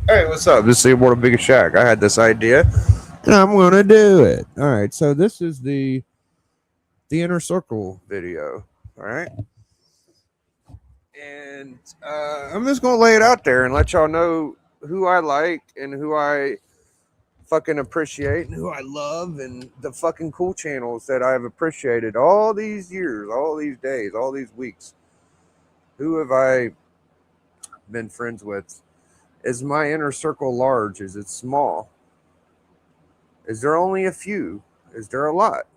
Hey, what's up? This is the Immortal Biggest Shack. I had this idea, and I'm gonna do it. All right, so this is the inner circle video. All right, and I'm just gonna lay it out there and let y'all know who I like and who I fucking appreciate and who I love and the fucking cool channels that I've appreciated all these years, all these days, all these weeks. Who have I been friends with? Is my inner circle large? Is it small? Is there only a few? Is there a lot?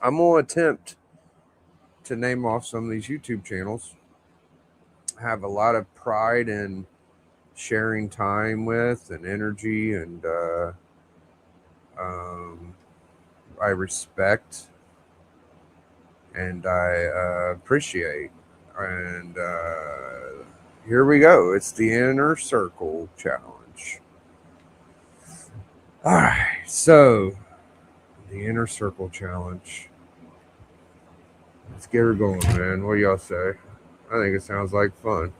I'm gonna attempt to name off some of these YouTube channels. I have a lot of pride in sharing time with and energy, and um, I respect and I appreciate. And here we go. It's the Inner Circle Challenge. All right, so the Inner Circle Challenge. Let's get her going, man. What do y'all say? I think it sounds like fun.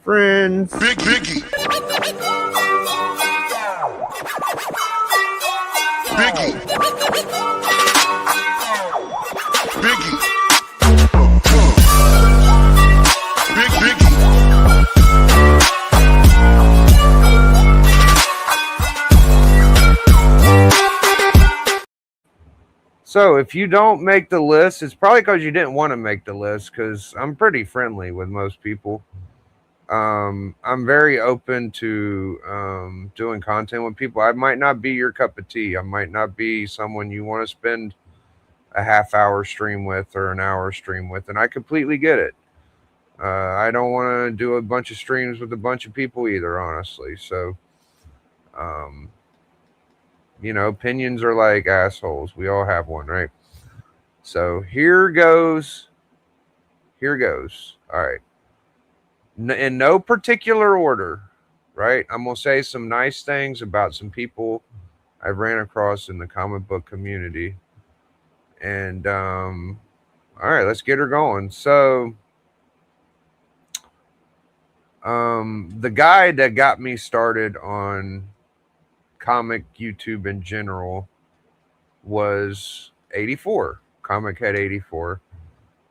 Friends. Biggie, Biggie, Biggie, Biggie. So if you don't make the list, it's probably because you didn't want to make the list. Because I'm pretty friendly with most people. I'm very open to doing content with people. I might not be your cup of tea. I might not be someone you want to spend a half hour stream with or an hour stream with, and I completely get it. I don't want to do a bunch of streams with a bunch of people either, honestly. So, um, opinions are like assholes. We all have one, right? So here goes. Here goes. All right. In no particular order, right? I'm going to say some nice things about some people I ran across in the comic book community. And, all right, let's get her going. So, the guy that got me started on comic YouTube in general was 84, Comic Head 84.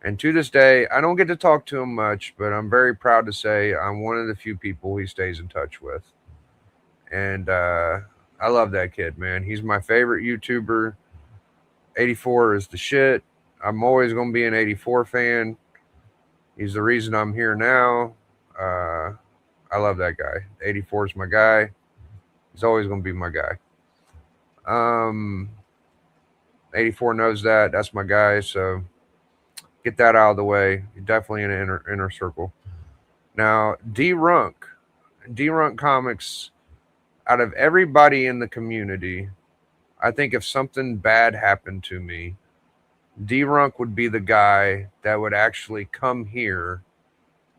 And to this day, I don't get to talk to him much, but I'm very proud to say I'm one of the few people he stays in touch with. And I love that kid, man. He's my favorite YouTuber. 84 is the shit. I'm always going to be an 84 fan. He's the reason I'm here now. I love that guy. 84 is my guy. He's always going to be my guy. Um, 84 knows that. That's my guy. So get that out of the way. You're definitely in an inner circle. Now, D Runk Comics, out of everybody in the community, I think if something bad happened to me, D Runk would be the guy that would actually come here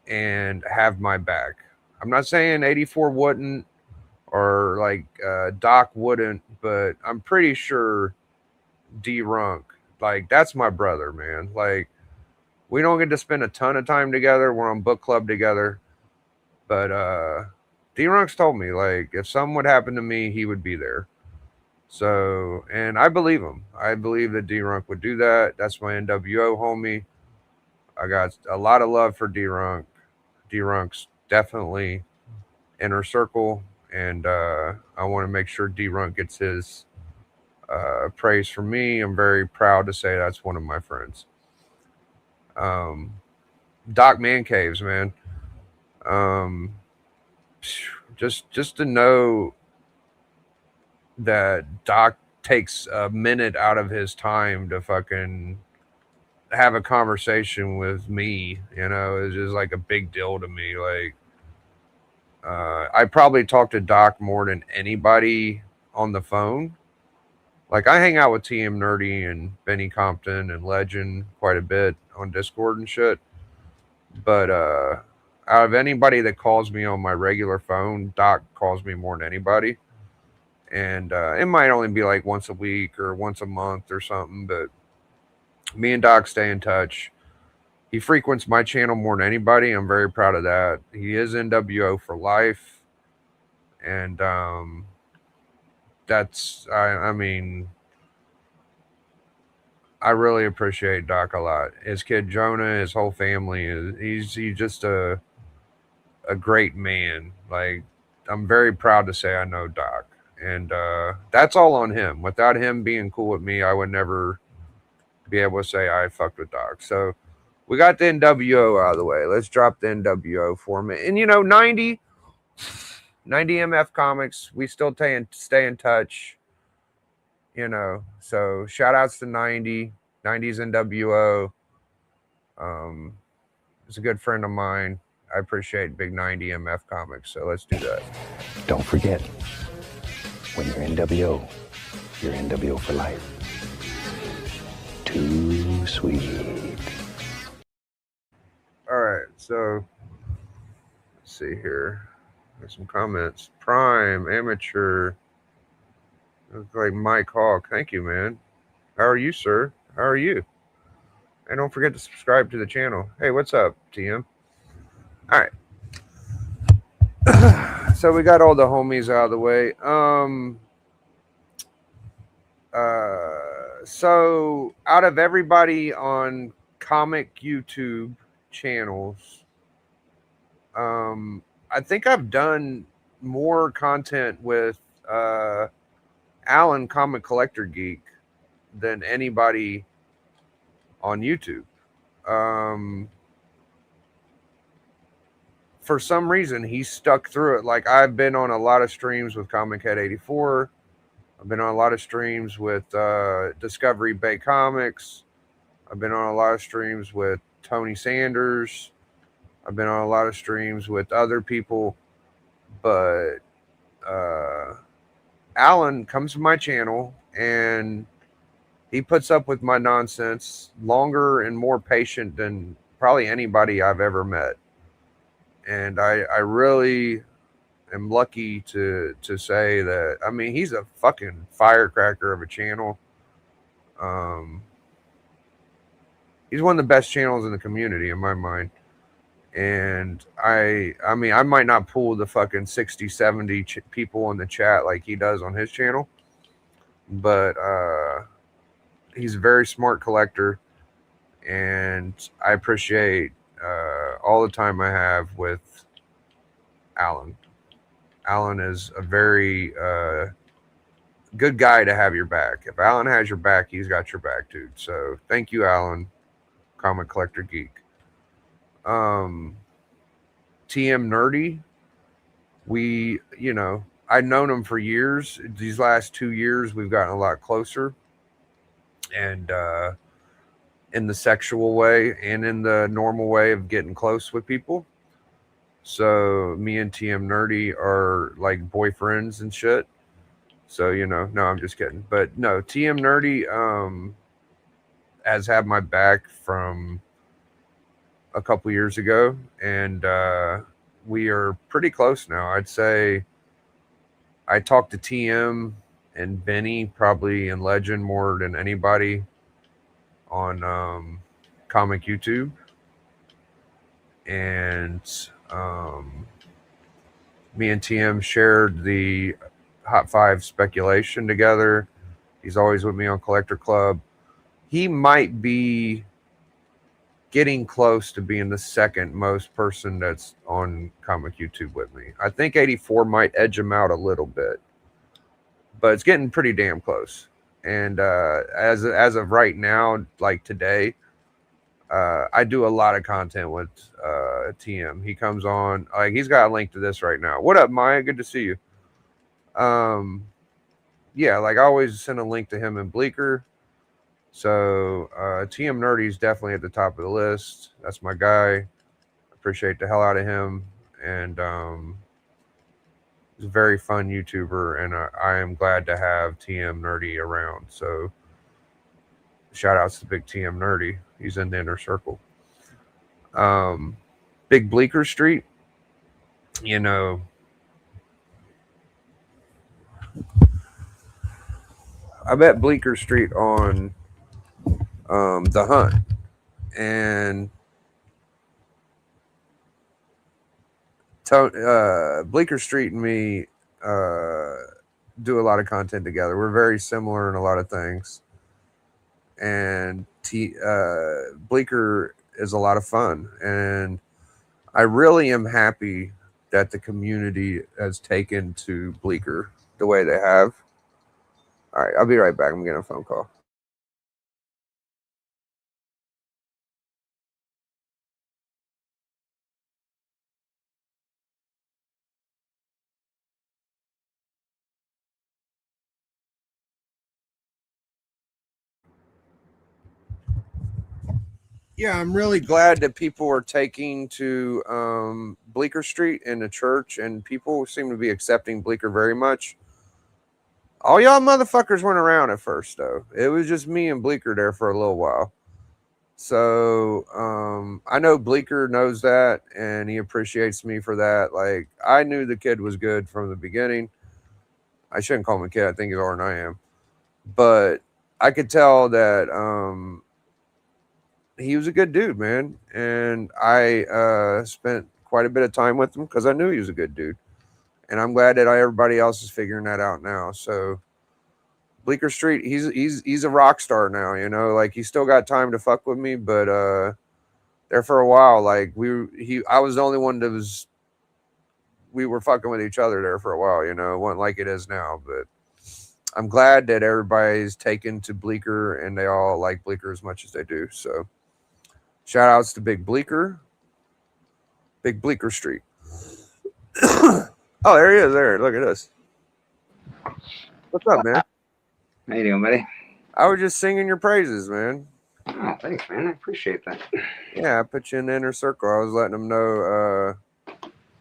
and have my back. I'm not saying 84 wouldn't or like Doc wouldn't, but I'm pretty sure D Runk, like, that's my brother, man. Like, we don't get to spend a ton of time together. We're on book club together. But D Runk's told me, like, if something would happen to me, he would be there. So, and I believe him. I believe that D Runk would do that. That's my NWO homie. I got a lot of love for D Runk. D Runk's definitely inner circle, and I want to make sure D Runk gets his praise from me. I'm very proud to say that's one of my friends. Um, Doc Man Caves, man. Um, just to know that Doc takes a minute out of his time to fucking have a conversation with me, is just like a big deal to me. Like, I probably talk to Doc more than anybody on the phone. Like, I hang out with TM Nerdy and Benny Compton and Legend quite a bit on Discord and shit. But out of anybody that calls me on my regular phone, Doc calls me more than anybody. And it might only be like once a week or once a month or something, but me and Doc stay in touch. He frequents my channel more than anybody. I'm very proud of that. He is NWO for life. And that's, I mean, I really appreciate Doc a lot. His kid Jonah, his whole family, he's just a great man. Like, I'm very proud to say I know Doc. And that's all on him. Without him being cool with me, I would never be able to say I fucked with Doc. So we got the NWO out of the way. Let's drop the NWO for me. And 90 MF Comics, we still stay in touch. So shout outs to 90's NWO. He's a good friend of mine. I appreciate Big 90 MF Comics. So let's do that. Don't forget, when you're NWO, you're NWO for life. Too sweet. All right, so let's see here. There's some comments. Prime, Amateur. Looks like Mike Hawk. Thank you, man. How are you, sir? How are you? And don't forget to subscribe to the channel. Hey, what's up, TM? All right. So we got all the homies out of the way. So out of everybody on comic YouTube channels, I think I've done more content with Alan, Comic Collector Geek, than anybody on YouTube. For some reason, he stuck through it. Like, I've been on a lot of streams with Comic Head 84. I've been on a lot of streams with Discovery Bay Comics. I've been on a lot of streams with Tony Sanders. I've been on a lot of streams with other people. But Alan comes to my channel and he puts up with my nonsense longer and more patient than probably anybody I've ever met. And I really am lucky to say that. I mean, he's a fucking firecracker of a channel. He's one of the best channels in the community in my mind. And I mean, I might not pull the fucking 60, 70 people in the chat like he does on his channel, but he's a very smart collector, and I appreciate all the time I have with Alan. Alan is a very good guy to have your back. If Alan has your back, he's got your back, dude. So thank you, Alan, Comic Collector Geek. TM Nerdy, I've known him for years. These last 2 years, we've gotten a lot closer. And in the sexual way and in the normal way of getting close with people. So me and TM Nerdy are like boyfriends and shit. So, no, I'm just kidding. But no, TM Nerdy has had my back from a couple years ago. And we are pretty close now. I'd say I talked to TM and Benny probably in Legend more than anybody on comic YouTube. And me and TM shared the Hot 5 speculation together. He's always with me on Collector Club. He might be getting close to being the second most person that's on comic YouTube with me. I think 84 might edge him out a little bit, but it's getting pretty damn close. And as of right now, like today, I do a lot of content with TM. He comes on, like, he's got a link to this right now. What up, Maya? Good to see you. Yeah, like I always send a link to him and Bleecker. So TM Nerdy is definitely at the top of the list. That's my guy. Appreciate the hell out of him. And he's a very fun YouTuber, and I am glad to have TM Nerdy around. So shout outs to Big TM Nerdy. He's in the inner circle. Big Bleecker Street, I met Bleecker Street on The Hunt, and Bleecker Street and me do a lot of content together. We're very similar in a lot of things, and Bleecker is a lot of fun, and I really am happy that the community has taken to Bleecker the way they have. All right, I'll be right back. I'm getting a phone call. Yeah, I'm really glad that people are taking to Bleecker Street and the church, and people seem to be accepting Bleecker very much. All y'all motherfuckers weren't around at first, though. It was just me and Bleecker there for a little while. So I know Bleecker knows that, and he appreciates me for that. Like, I knew the kid was good from the beginning. I shouldn't call him a kid. I think he's older than I am. But I could tell that he was a good dude, man. And I spent quite a bit of time with him because I knew he was a good dude. And I'm glad that everybody else is figuring that out now. So Bleecker Street, he's a rock star now, you know, like he still got time to fuck with me, but there for a while, like I was the only one that we were fucking with each other there for a while, you know. It wasn't like it is now, but I'm glad that everybody's taken to Bleecker and they all like Bleecker as much as they do. So shout outs to Big Bleecker Street. Oh, there he is. There, look at this. What's up, man? How you doing, buddy? I was just singing your praises, man. Oh, thanks, man. I appreciate that. Yeah, I put you in the inner circle. I was letting them know,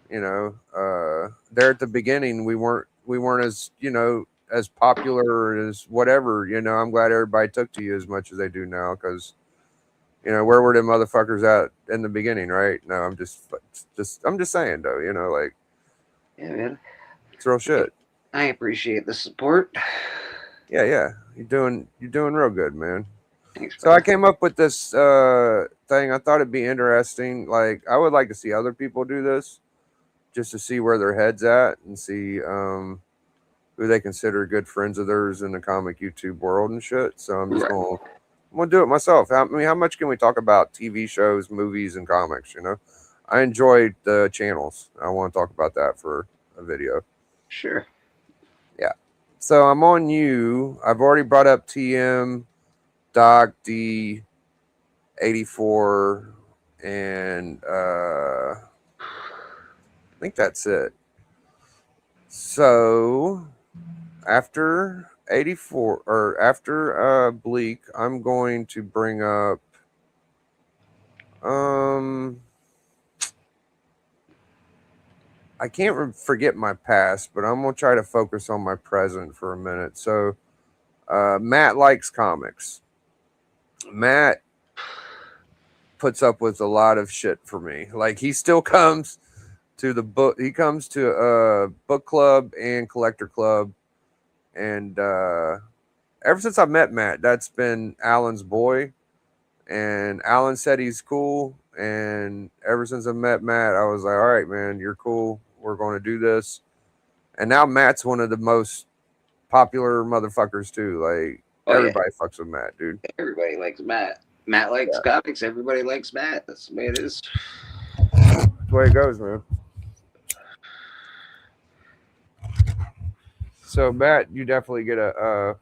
there at the beginning, we weren't as, you know, as popular as whatever, you know. I'm glad everybody took to you as much as they do now, because, you know, where were them motherfuckers at in the beginning, right? No, I'm just saying, though, you know, like, Yeah, man. it's real shit. I appreciate the support. Yeah, you're doing real good, man. Thanks. So I came up with this thing. I thought it'd be interesting. Like, I would like to see other people do this, just to see where their head's at and see who they consider good friends of theirs in the comic YouTube world and shit. So I'm just gonna do it myself. I mean, how much can we talk about TV shows, movies, and comics? You know, I enjoy the channels. I want to talk about that for a video. Sure. Yeah. So I'm on you. I've already brought up TM, Doc D, 84, and I think that's it. So after 84 or after Bleak, I'm going to bring up I can't forget my past, but I'm gonna try to focus on my present for a minute. So Matt likes comics. Matt puts up with a lot of shit for me. Like, he still comes to the book. He comes to book club and collector club, and ever since I met Matt, that's been Alan's boy. And Alan said he's cool. And ever since I met Matt, I was like, all right, man, you're cool. We're going to do this. And now Matt's one of the most popular motherfuckers too. Like, everybody fucks with Matt, dude. Everybody likes Matt. Matt likes comics. Everybody likes Matt. That's the way it is. That's the way it goes, man. So Matt, you definitely get a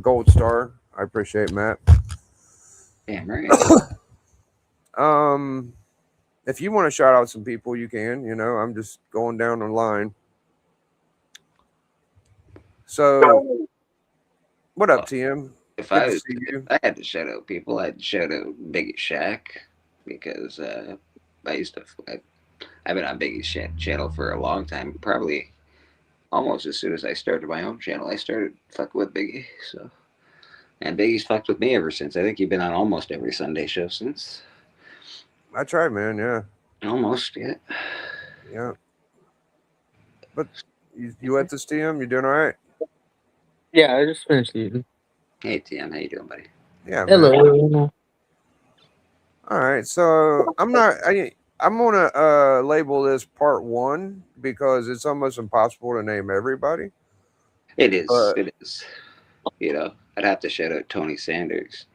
gold star. I appreciate Matt. Damn right. If you want to shout out some people, you can. You know, I'm just going down the line. So, what up, TM? If I had to shout out people, I'd shout out Biggie Shack, because I've been on Biggie's channel for a long time. Probably almost as soon as I started my own channel, I started fucking with Biggie. So, and Biggie's fucked with me ever since. I think you've been on almost every Sunday show since. I tried, man. Yeah. Almost, yeah. Yeah. But you went to TM? You doing all right? Yeah, I just finished eating. Hey, TM, how you doing, buddy? Yeah. Hello. All right. So I I'm gonna label this part 1 because it's almost impossible to name everybody. It is. But It is. You know, I'd have to shout out Tony Sanders,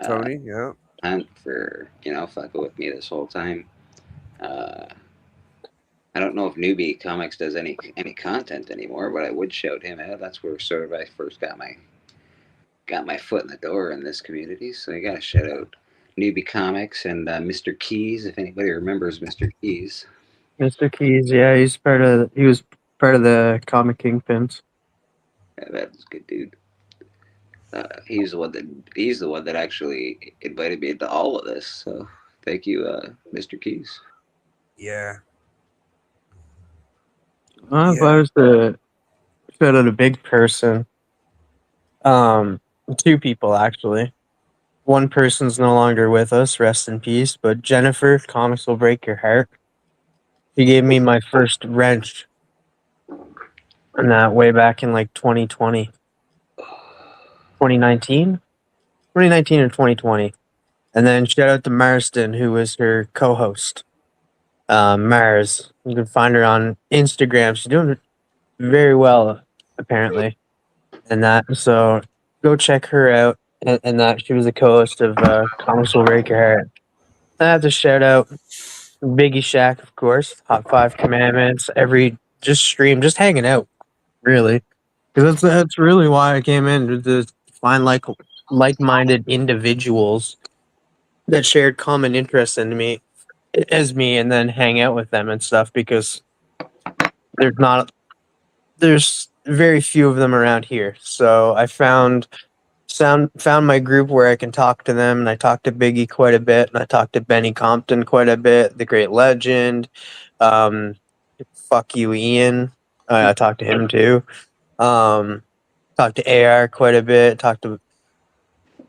Tony, yeah, Hunt for fucking with me this whole time. Uh, I don't know if Newbie Comics does any content anymore, but I would shout him out. That's where sort of I first got my foot in the door in this community. So I got to shout out Newbie Comics and Mr. Keys, if anybody remembers Mr. Keys. Mr. Keys, yeah, he was part of the Comic Kingpins. Yeah, that's a good dude. He's the one that actually invited me into all of this. So thank you, Mr. Keys. yeah. Well, if I was to shout out a big person, two people actually. One person's no longer with us, rest in peace. But Jennifer, Comics Will Break Your Heart. She gave me my first wrench, and that way back in like 2020, 2019 or 2020. And then shout out to Marston, who was her co-host. Mars, you can find her on Instagram. She's doing very well, apparently. And that, so go check her out. And that she was the co-host of Comics Will Break Your Heart. I have to shout out Biggie Shack, of course. Hot Five Commandments. Just hanging out, really, because that's really why I came in to find like-minded individuals that shared common interests in me, and then hang out with them and stuff. Because there's very few of them around here, so I found my group where I can talk to them, and I talk to Biggie quite a bit, and I talk to Benny Compton quite a bit, the great legend. Fuck you, Ian. I talk to him too. Talk to AR quite a bit. Talk to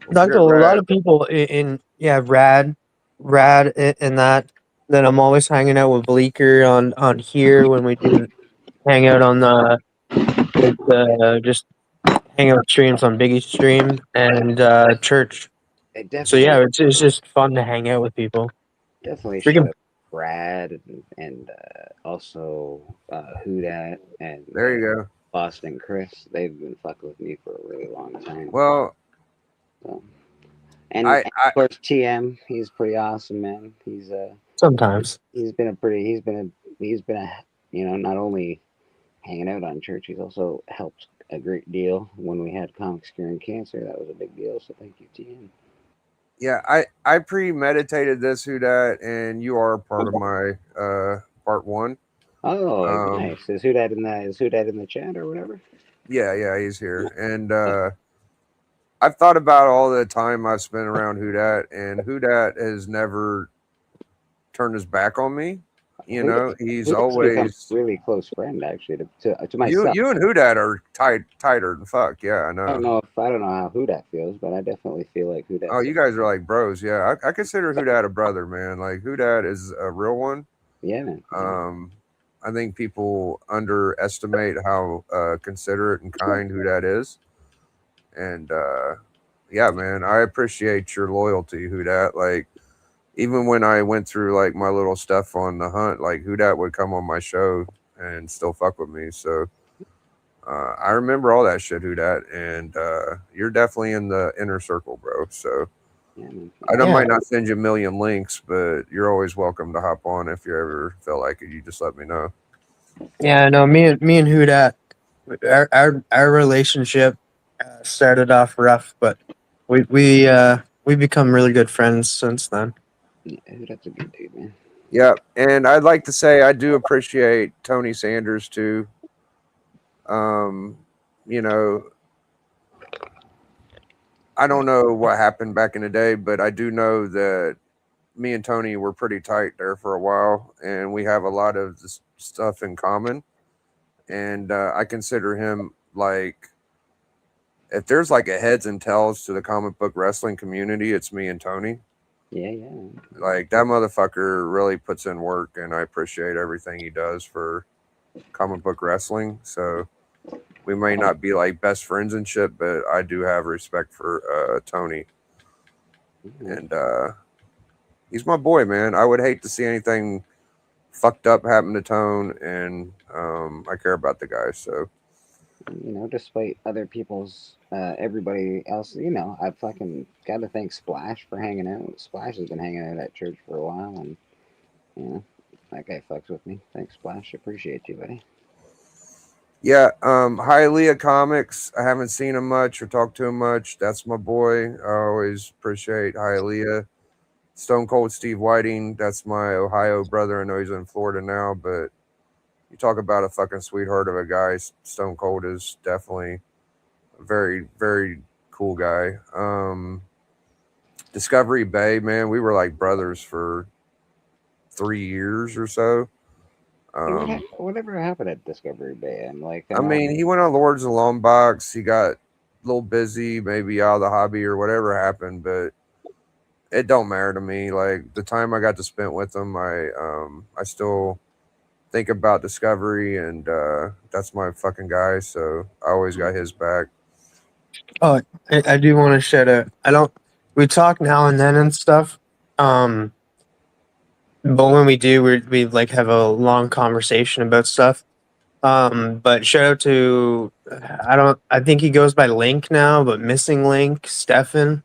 a lot of people in Rad, and that. Then I'm always hanging out with Bleeker on here when we do hang out on just hang out streams on Biggie's stream and church. So yeah, it's just fun to hang out with people. Definitely Freaking- shout out Brad and also Who Dat and There you go. Boston Chris. They've been fucking with me for a really long time. Well, So. And I of course TM, he's pretty awesome, man. He's Sometimes. he's been a not only hanging out on church, he's also helped a great deal when we had Comics Curing Cancer. That was a big deal, so thank you, TM. yeah, I premeditated this, Who Dat, and you are part of my part 1. Oh, nice. Is Who Dat in the chat or whatever? Yeah, he's here. And I've thought about all the time I've spent around Who Dat, and Who Dat has never turned his back on me. You know, he's always really close friend, actually, to myself. You and Who Dat are tighter than fuck. Yeah, I know. I don't know how Who Dat feels, but I definitely feel like Who Dat. Oh, you guys are like bros. Yeah, I consider Who Dat a brother, man. Like Who Dat is a real one. Yeah, man. I think people underestimate how considerate and kind Who Dat is. And yeah, man, I appreciate your loyalty, Who Dat. Like, even when I went through like my little stuff on the hunt, like Who Dat would come on my show and still fuck with me. So I remember all that shit, Who Dat, and you're definitely in the inner circle, bro. So Yeah, man. I might not send you a million links, but you're always welcome to hop on if you ever feel like it. You just let me know. Yeah, no, me and Who Dat, our relationship started off rough, but we become really good friends since then. Yeah, that's a good dude, man. Yeah, and I'd like to say I do appreciate Tony Sanders too. You know, I don't know what happened back in the day, but I do know that me and Tony were pretty tight there for a while, and we have a lot of this stuff in common. And I consider him like, if there's like a heads and tails to the comic book wrestling community, it's me and Tony. Yeah. Like, that motherfucker really puts in work, and I appreciate everything he does for comic book wrestling. So we may not be like best friends and shit, but I do have respect for Tony. And he's my boy, man. I would hate to see anything fucked up happen to Tone, and I care about the guy. So You know, despite other people's, everybody else, you know, I fucking got to thank Splash for hanging out. Splash has been hanging out at church for a while, and you know, that guy fucks with me. Thanks, Splash. Appreciate you, buddy. yeah, Hialeah Comics. I haven't seen him much or talked to him much. That's my boy. I always appreciate Hialeah. Stone Cold Steve Whiting. That's my Ohio brother. I know he's in Florida now, but you talk about a fucking sweetheart of a guy. Stone Cold is definitely a very, very cool guy. Discovery Bay, man, we were like brothers for 3 years or so. Whatever happened at Discovery Bay? I'm like, I mean, he went on Lords of the Long Box. He got a little busy, maybe out of the hobby or whatever happened, but it don't matter to me. Like the time I got to spend with him, I still think about Discovery, and that's my fucking guy. So I always got his back. Oh, I do want to shout out. We talk now and then and stuff. But when we do, we like have a long conversation about stuff. But shout out to I think he goes by Link now, but Missing Link, Stefan.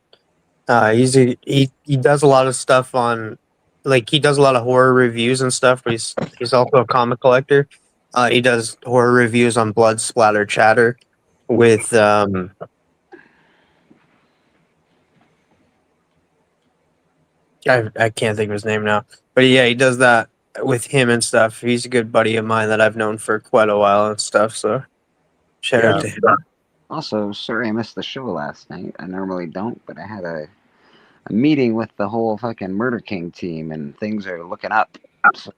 He does a lot of stuff on, like he does a lot of horror reviews and stuff, but he's also a comic collector. He does horror reviews on Blood Splatter Chatter with I can't think of his name now, but yeah, he does that with him and stuff. He's a good buddy of mine that I've known for quite a while and stuff. So shout out to him. Also, sorry I missed the show last night. I normally don't, but I had a meeting with the whole fucking Murder King team, and things are looking up. So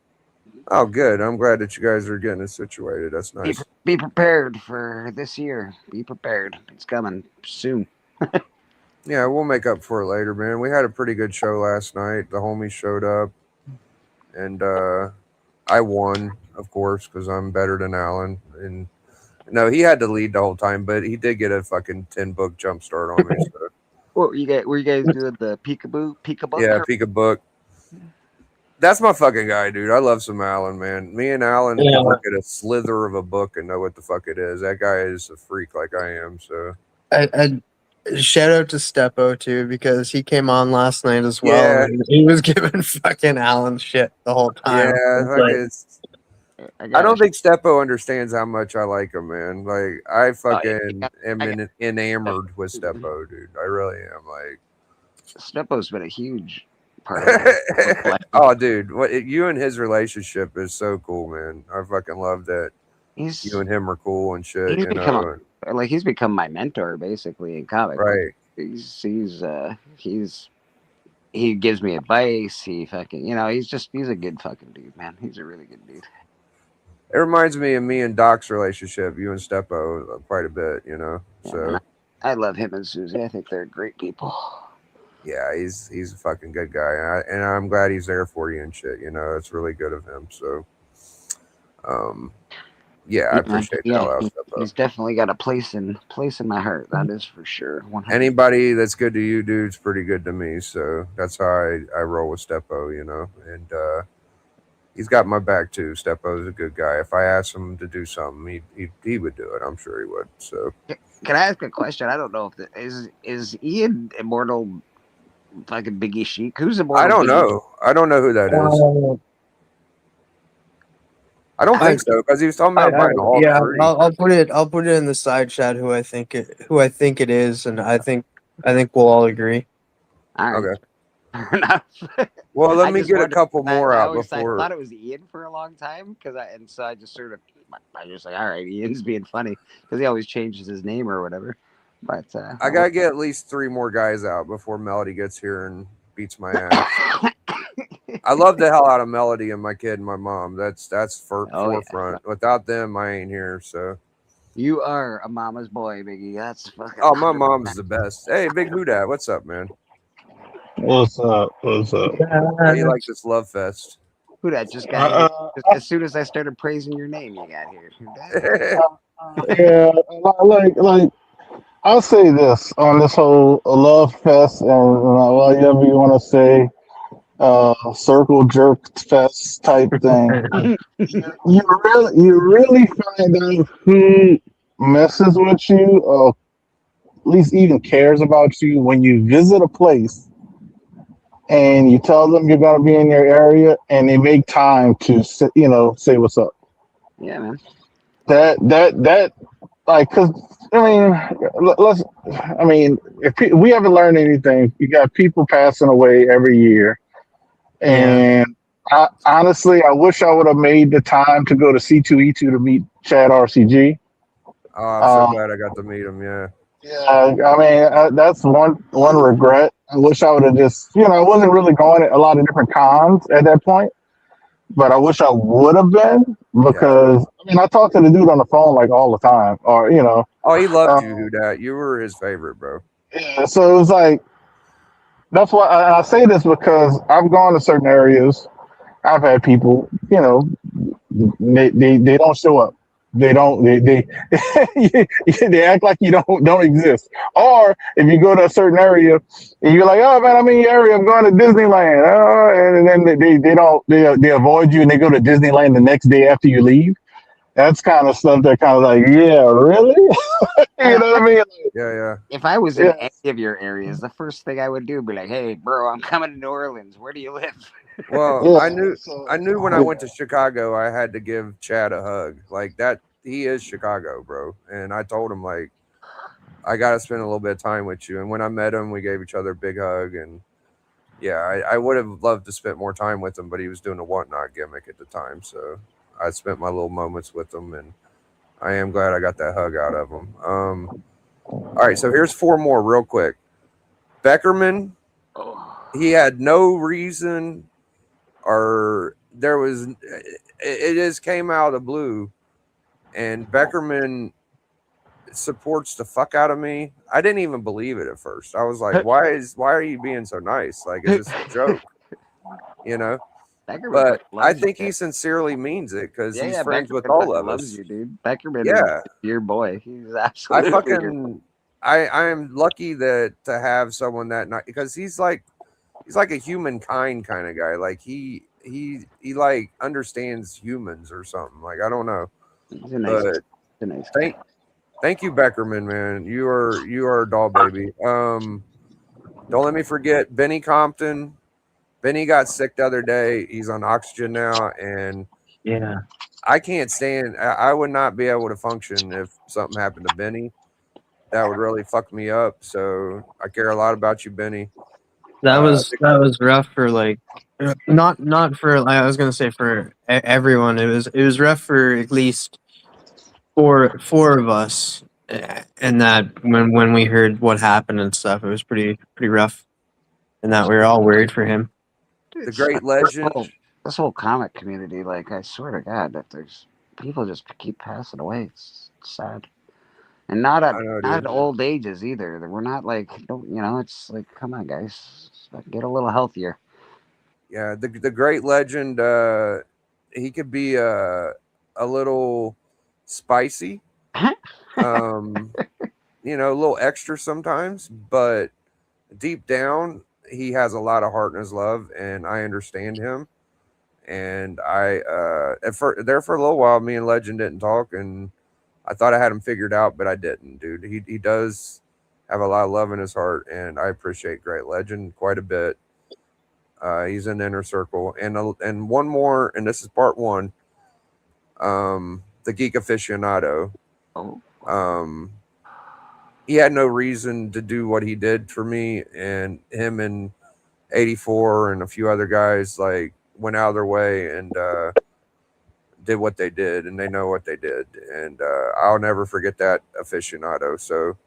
Oh, good. I'm glad that you guys are getting it situated. That's nice. be prepared for this year. Be prepared. It's coming soon. Yeah, we'll make up for it later, man. We had a pretty good show last night. The homies showed up, and I won, of course, because I'm better than Alan. And no, he had to lead the whole time, but he did get a fucking 10-book jump start on me. So. What were you guys doing? The peekaboo? Yeah, peek a book. That's my fucking guy, dude. I love some Alan, man. Me and Alan can look at a slither of a book and know what the fuck it is. That guy is a freak like I am. So I shout out to Steppo too, because he came on last night as well. Yeah. And he was giving fucking Alan shit the whole time. Yeah, I don't think Steppo understands how much I like him, man. Like I fucking am enamored with Steppo, dude. I really am. Like Steppo's been a huge part of it. oh, dude, you and his relationship is so cool, man. I fucking love that. You and him are cool and shit. He's become my mentor basically in comics. Right. He gives me advice. He fucking, he's a good fucking dude, man. He's a really good dude. It reminds me of me and Doc's relationship, you and Steppo, quite a bit, So I love him and Susie. I think they're great people. Yeah, he's a fucking good guy, and I'm glad he's there for you and shit. It's really good of him. So, yeah, I appreciate that. He's definitely got a place in my heart. That is for sure. 100%. Anybody that's good to you, dude's pretty good to me. So that's how I roll with Steppo, and he's got my back too. Steppo's a good guy. If I asked him to do something, he would do it. I'm sure he would. So, can I ask a question? I don't know if is Ian immortal. Fucking Biggie Sheik. Who's immortal? I don't know. I don't know who that is. I don't think so, because he was talking about buying all three. I'll put it in the side chat who I think it is, and I think we'll all agree. All right. Okay. Well, let me get a couple more out before. I thought it was Ian for a long time, so I just sort of, I just like, all right, Ian's being funny because he always changes his name or whatever. But I gotta get at least 3 more guys out before Melody gets here and beats my ass. I love the hell out of Melody and my kid and my mom. That's forefront. Yeah. Without them, I ain't here. So you are a mama's boy, Biggie. That's fucking. Oh, my mom's the best. Hey, Big Hoodat, what's up, man? What's up? What's up? How you like this love fest? Hoodat just got here. As soon as I started praising your name, you got here. Yeah, like. I'll say this on this whole love fest and whatever you want to say. circle jerk fest type thing. You really find out who messes with you, or at least even cares about you when you visit a place and you tell them you're going to be in your area and they make time to say what's up. Yeah, man. That like, because I mean, if we haven't learned anything, you got people passing away every year, and honestly, I wish I would have made the time to go to C2E2 to meet Chad RCG. Oh, I'm so glad I got to meet him. Yeah. Yeah, I mean, that's one regret. I wish I would have just, I wasn't really going to a lot of different cons at that point, but I wish I would have been, because I mean, I talk to the dude on the phone like all the time, or Oh, he loved you, Dad. You were his favorite, bro. yeah. So it was like, that's why I say this, because I've gone to certain areas. I've had people, they don't show up. They don't. They they act like you don't exist. Or if you go to a certain area and you're like, oh man, I'm in your area. I'm going to Disneyland. And then they don't. They avoid you and they go to Disneyland the next day after you leave. That's kind of stuff that kind of like, yeah, really? You know what I mean? Yeah. If I was in any of your areas, the first thing I would do would be like, hey, bro, I'm coming to New Orleans. Where do you live? Well, I knew when I went to Chicago, I had to give Chad a hug. Like that, he is Chicago, bro. And I told him, like, I got to spend a little bit of time with you. And when I met him, we gave each other a big hug. And yeah, I would have loved to spend more time with him, but he was doing a whatnot gimmick at the time. So I spent my little moments with him, and I am glad I got that hug out of him. All right, so here's 4 more real quick. Beckerman, he had no reason, or there was, it just came out of the blue, and Beckerman supports the fuck out of me. I didn't even believe it at first. I was like, why are you being so nice? Like, is this a joke? But I think he sincerely means it, because he's friends with all of us. You, dude. Beckerman is your boy. He's absolutely I am lucky to have someone that night, because he's like a humankind kind of guy. Like he like understands humans or something. Like, I don't know. He's a nice guy. Thank you, Beckerman, man. You are a doll baby. Don't let me forget Benny Compton. Benny got sick the other day. He's on oxygen now, and Yeah. I can't stand. I would not be able to function if something happened to Benny. That would really fuck me up. So I care a lot about you, Benny. That was rough for, like, not for, like, I was gonna say for everyone. It was rough for at least four of us, and that when we heard what happened and stuff, it was pretty rough, and that we were all worried for him. The great legend. This whole comic community, like, I swear to God, that there's people just keep passing away. It's sad. And not at old ages either. We're not like, it's like, come on, guys, get a little healthier. Yeah, the great legend. He could be a little spicy, a little extra sometimes, but deep down, he has a lot of heart in his love, and I understand him. And for a little while, me and Legend didn't talk, and I thought I had him figured out, but I didn't, dude. He does have a lot of love in his heart, and I appreciate Great Legend quite a bit. He's in the inner circle. And one more, and this is part 1. The Geek Aficionado. He had no reason to do what he did for me, and him and 84 and a few other guys, like, went out of their way and did what they did, and they know what they did, and I'll never forget that aficionado. So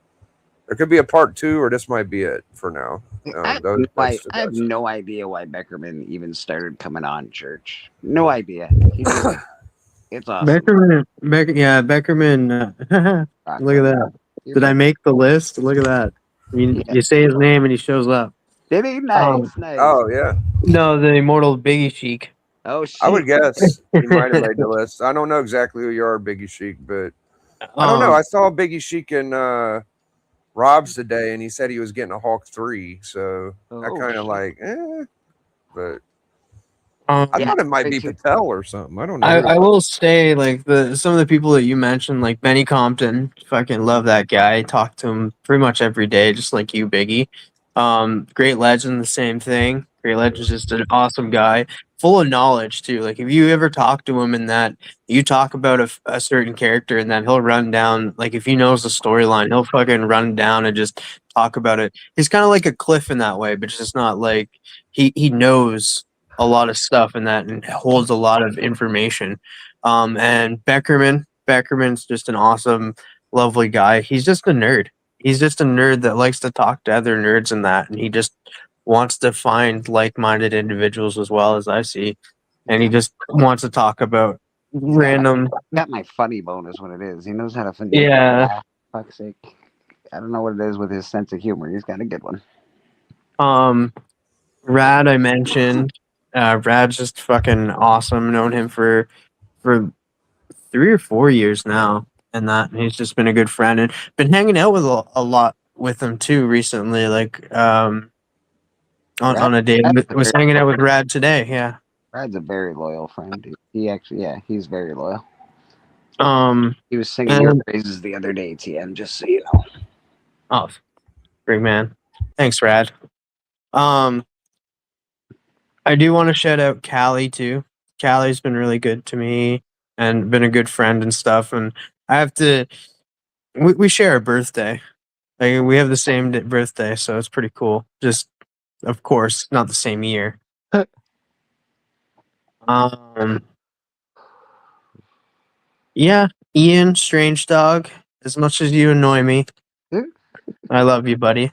there could be a part 2, or this might be it for now. I have no idea why Beckerman even started coming on Church. No idea. It's awesome. Beckerman. Look at that. Did I make the list? Look at that. You say his name and he shows up. Did he? Nice. Oh yeah. No, the immortal Biggie Sheik. Oh shit. I would guess he might have made the list. I don't know exactly who you are, Biggie Sheik, but I don't know. I saw Biggie Sheik in Rob's today, and he said he was getting a Hulk 3. So I kind of like, but Um, I thought it might me be too. Patel or something. I don't know. I will say like some of the people that you mentioned, like Benny Compton, fucking love that guy. Talk to him pretty much every day, just like you, Biggie. Great Legend, the same thing. Great Legend's just an awesome guy, full of knowledge too. Like if you ever talk to him and that you talk about a certain character and then he'll run down, like if he knows the storyline, he'll fucking run down and just talk about it. He's kind of like a Cliff in that way, but just not like he knows a lot of stuff in that and holds a lot of information. And Beckerman's just an awesome, lovely guy. He's just a nerd. He's just a nerd that likes to talk to other nerds and that, and he just wants to find like-minded individuals as well as I see, and he just wants to talk about random. Got my funny bone is what it is. He knows how to funny. Yeah. Fuck's sake. I don't know what it is with his sense of humor. He's got a good one. Rad I mentioned. Rad's just fucking awesome. Known him for 3 or 4 years now, and that he's just been a good friend and been hanging out with a lot with him too recently. Like on a date, was hanging out with Rad today. Yeah. Brad's a very loyal friend, dude. He actually, yeah, he's very loyal. He was singing and- your praises the other day, TM, just so you know. Oh, great man. Thanks, Rad. I do want to shout out Callie too. Callie's been really good to me and been a good friend and stuff. And I have to. We share a birthday. Like we have the same birthday, so it's pretty cool. Just, of course, not the same year. Yeah, Ian, Strange Dog. As much as you annoy me, I love you, buddy.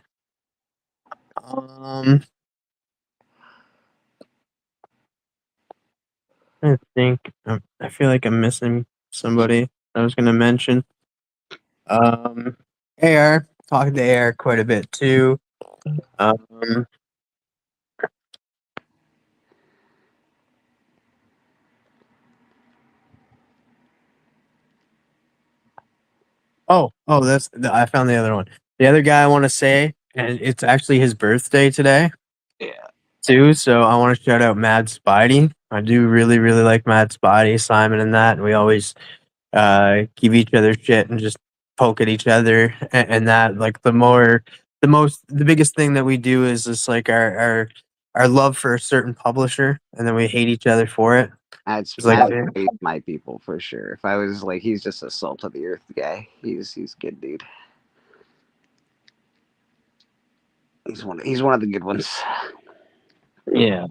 I think I feel like I'm missing somebody I was gonna mention. AR, talking to AR quite a bit too. That's I found the other one. The other guy I want to say, and it's actually his birthday today. Yeah. Too. So I want to shout out Mad Spidey. I do really, really like Mad Spidey, Simon, and that. And we always give each other shit and just poke at each other and that. Like the biggest thing that we do is just like our love for a certain publisher, and then we hate each other for it. That's It's like- my people for sure. If I was like, he's just a salt of the earth guy. He's good, dude. He's one of the good ones. Yeah.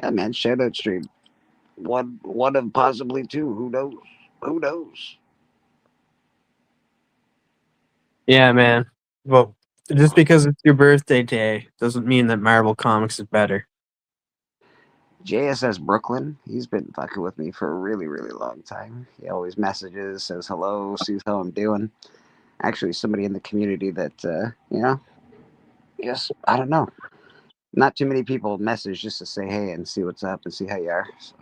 Yeah, man. Shout out stream. One of possibly two. Who knows? Who knows? Yeah, man. Well, just because it's your birthday day doesn't mean that Marvel Comics is better. JSS Brooklyn, he's been fucking with me for a really, really long time. He always messages, says hello, sees how I'm doing. Actually, somebody in the community that, yes, I don't know. Not too many people message just to say hey and see what's up and see how you are. So,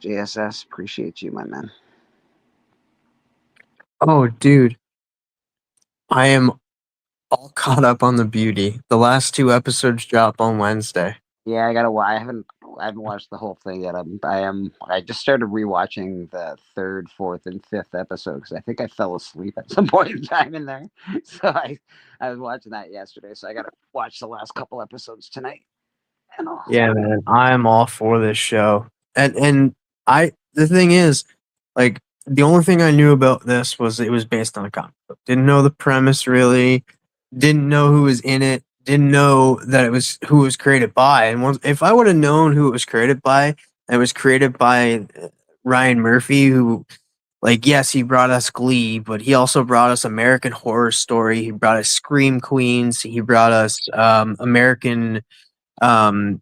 JSS, appreciate you, my man. Oh, dude. I am all caught up on the beauty. The last 2 episodes drop on Wednesday. Yeah, I haven't watched the whole thing yet. I just started rewatching the 3rd, 4th, and 5th episode because I think I fell asleep at some point in time in there. So I was watching that yesterday. So I got to watch the last couple episodes tonight. Yeah, man. I'm all for this show. And the thing is, like, the only thing I knew about this was it was based on a comic book. Didn't know the premise really. Didn't know who was in it. Didn't know that it was who it was created by. And if I would have known who it was created by, it was created by Ryan Murphy, who, like, yes, he brought us Glee, but he also brought us American Horror Story. He brought us Scream Queens. He brought us American Crime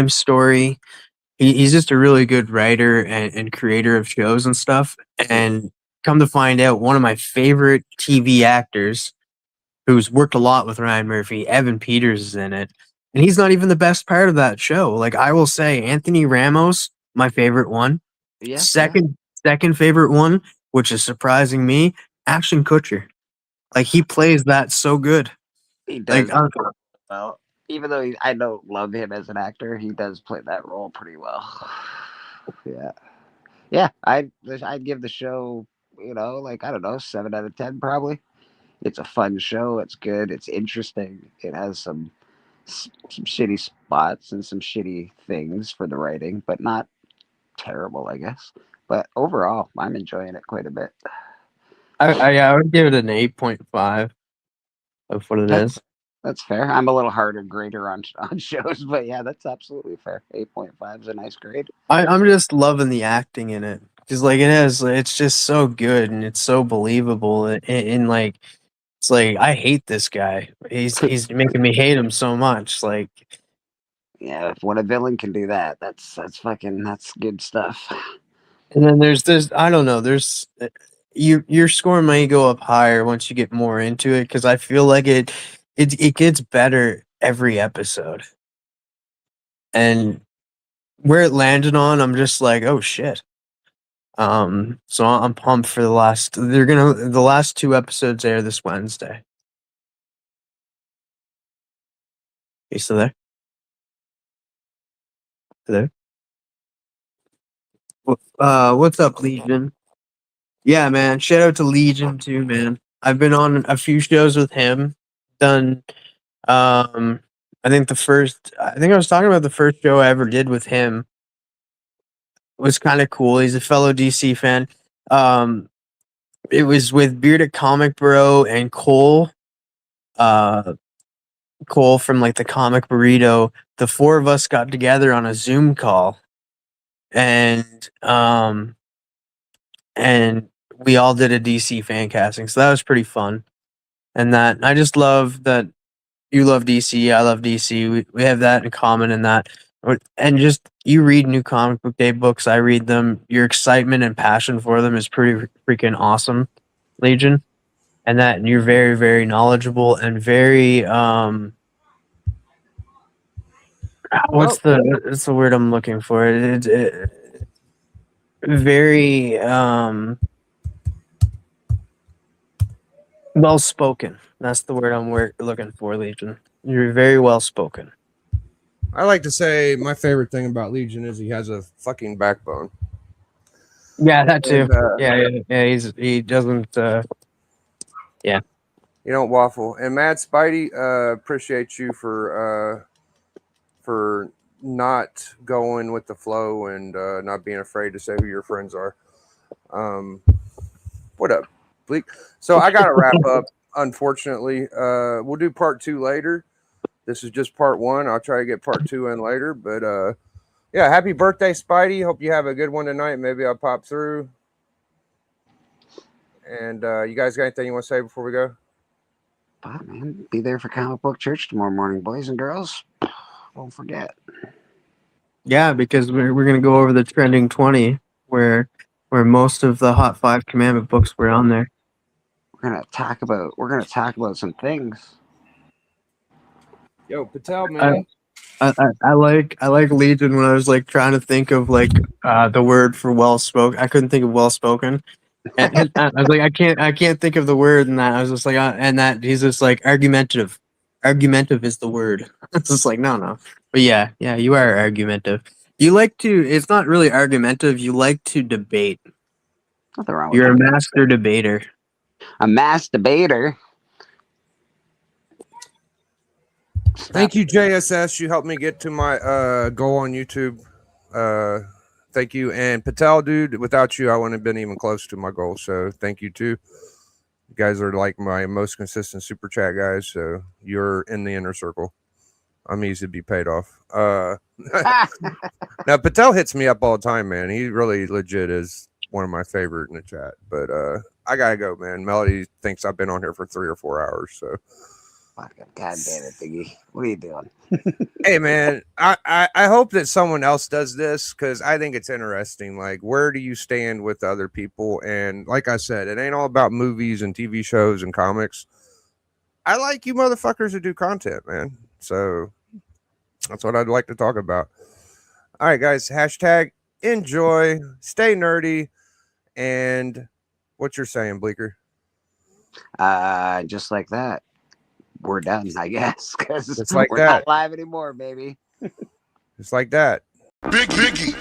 Story. He's just a really good writer and creator of shows and stuff. And come to find out, one of my favorite TV actors who's worked a lot with Ryan Murphy, Evan Peters, is in it. And he's not even the best part of that show. Like, I will say, Anthony Ramos, my favorite one. Yes, Second favorite one, which is surprising me, Ashton Kutcher. Like he plays that so good. He Like does well. Even though I don't love him as an actor, he does play that role pretty well. Yeah, yeah. I'd give the show, like I don't know, 7 out of 10 probably. It's a fun show. It's good. It's interesting. It has some shitty spots and some shitty things for the writing, but not terrible, I guess. But overall, I'm enjoying it quite a bit. I would give it an 8.5 of what it That's is. that's fair. I'm a little harder grader on shows, but yeah, that's absolutely fair. 8.5 is a nice grade. I'm just loving the acting in it because like it's just so good and it's so believable and like it's like I hate this guy. He's making me hate him so much. Like Yeah, if when a villain can do that, that's good stuff. and then there's this I don't know. There's your score might go up higher once you get more into it because I feel like it gets better every episode and where it landed on, I'm just like, oh shit. So I'm pumped for the last 2 episodes air this Wednesday. You still there? Hello? What's up, Legion? Yeah, man. Shout out to Legion too, man. I've been on a few shows with him. Done I think I was talking about the first show I ever did with him. It was kind of cool. He's a fellow DC fan. Um it was with Bearded Comic Bro and Cole. Cole from like the Comic Burrito. The four of us got together on a Zoom call and and we all did a DC fan casting. So that was pretty fun. And that I just love that you love DC, I love DC. We have that in common in that and just you read New Comic Book Day books, I read them. Your excitement and passion for them is pretty freaking awesome, Legion. And that you're very, very knowledgeable and very what's the word I'm looking for? Very well spoken. That's the word I'm looking for, Legion. You're very well spoken. I like to say my favorite thing about Legion is he has a fucking backbone. Yeah, that too. And, Yeah. He doesn't. Yeah. You don't waffle. And Mad Spidey, appreciate you for not going with the flow and not being afraid to say who your friends are. What up, Bleak? So I got to wrap up. Unfortunately, we'll do part 2 later. This is just part 1. I'll try to get part 2 in later. But yeah, happy birthday, Spidey. Hope you have a good one tonight. Maybe I'll pop through. And you guys got anything you want to say before we go? Bye, man. Be there for Comic Book Church tomorrow morning, boys and girls. Don't forget. Yeah, because we're gonna go over the trending 20 where most of the Hot 5 commandment books were on there. We're gonna talk about some things. Yo, Patel, man. I like Legion when I was like trying to think of like the word for well spoken. I couldn't think of well spoken. And I was like, I can't think of the word, and that I was just like, and that he's just like argumentative. Argumentative is the word. It's just like no, but yeah, you are argumentative. You like to. It's not really argumentative. You like to debate. Nothing wrong with You're a that. master debater. A mass debater. Thank you, JSS. You helped me get to my goal on YouTube. Thank you. And Patel, dude, without you, I wouldn't have been even close to my goal. So thank you, too. You guys are like my most consistent super chat guys. So you're in the inner circle. I'm easy to be paid off. Now, Patel hits me up all the time, man. He really legit is one of my favorite in the chat. But I got to go, man. Melody thinks I've been on here for 3 or 4 hours. So. God damn it, Biggie. What are you doing? Hey, man, I hope that someone else does this because I think it's interesting. Like, where do you stand with other people? And like I said, it ain't all about movies and TV shows and comics. I like you motherfuckers who do content, man. So that's what I'd like to talk about. All right, guys, hashtag enjoy, stay nerdy, and what you're saying, Bleeker? Just like that, we're done, I guess, because Just like we're that. not live anymore, baby. Just like that. Biggie.